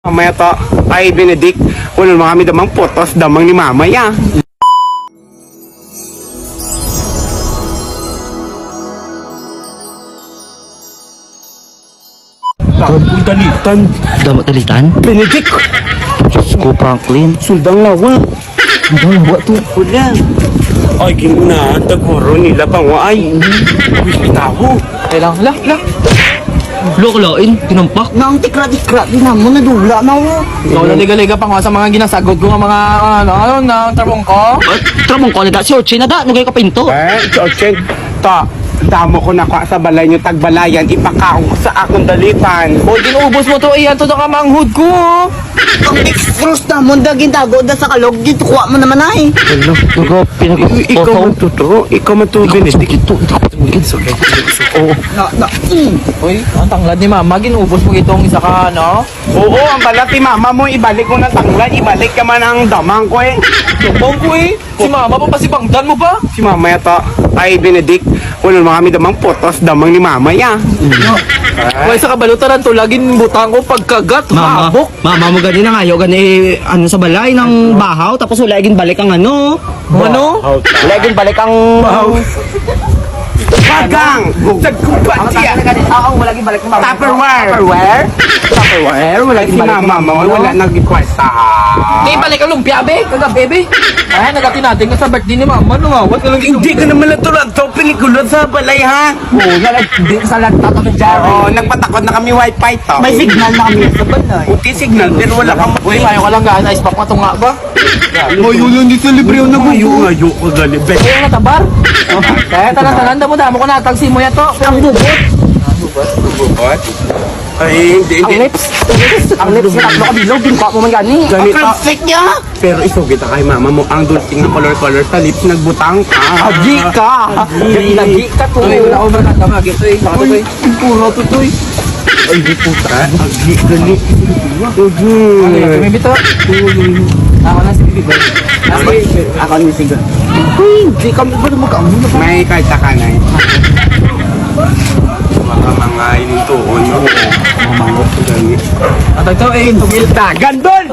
Mamaya to ay Benedict. Unang mga kami damang potos damang ni mamaya. Tapos dalitan. Dapat talitan? Benedict! Diyos ko, Franklin. Suldang lawa. Ang lawa to. Wala. Ay, gina. Taguro nila pang waay. Wis taho. Kailang, hala. Lokalain, tinampak. Nang tikra-tikra din mo, nadula na mo. Ikaw na liga-liga pa nga sa mga ginasagot ko nga mga, na trabong ko. Tramong ko na da, si Orchin na da, nagay ka pinto. George, ta. Damo ko na sa balay nyo tagbalayan. Ipakaong ko sa akong dalitan. O, ginuubos mo to, iyan to na kamanghod ko. Ang extras na mo, daging tago da sa kalog, dito kuha mo naman ay. Hello, Ikaw man totoo. Ikaw man to, Benedict. Oo. Uy, ang tanglad ni mama, ginuubos mo itong isa ka, no? Oo, ang balat ni mama mo, ibalik mo ng tanglan, ibalik ka man ang damang ko eh. Tubong ko eh. Si mama pa pasibangdan mo ba? Si mamaya to ay Benedict. Unang mga kami damang potos damang ni mamaya. Uy, sa kabalutaran to, laging butang ko pagkagat, habok. Mama mo gani na ngayo, gani ano sa balay ng bahaw, tapos wala gin balik ang ano. Ano? Wala gin balik ang Bagang! Nagkumpat siya! Wala ging balik mo. Tupperware! Tupperware? Wala si mama mo, wala nag-ikwesta. Di balik ang lumpia, be. Kagabi, be. Ay, nagati natin ka sa birthday ni mama, no? What ka lang Hindi ka naman natulang to, pelikulod sa balay ha? Oo, hindi sa lagta kami dyan. Oo, nagpatakot na kami wifi to. May signal na kami sa balay. Okay, signal, pero wala kang Uy, ayaw ka lang gaan, ice pack matunga ba? Ngayon lang dito libre yung ngayon ko gali. Ayaw nga tabar. Kaya tanan-tanan, damo-damo ko natagsi mo yato. Ang bubot. Bubot? Ay, hindi. Ang lips na tatlo kabilog, ginkuha mo man gani. Ganito. Perfect niya. Pero isugit na kay mama mo ang dulcing na color sa lips, nagbutang ka. Agi ka. Lagi ka to. Uy, wala ko ba natamag ito eh. Saka to eh. Puro to to. Ay, di puta. Agi, gali. Ano yan, tumibito? Ako na si Bibi. Ako ni siga. Uy, di kami ba mag-amo na ba? May karta ka na eh. Mga inintuon mo. Mga mangot ko gani. At ito eh, tugil. Dagan doon!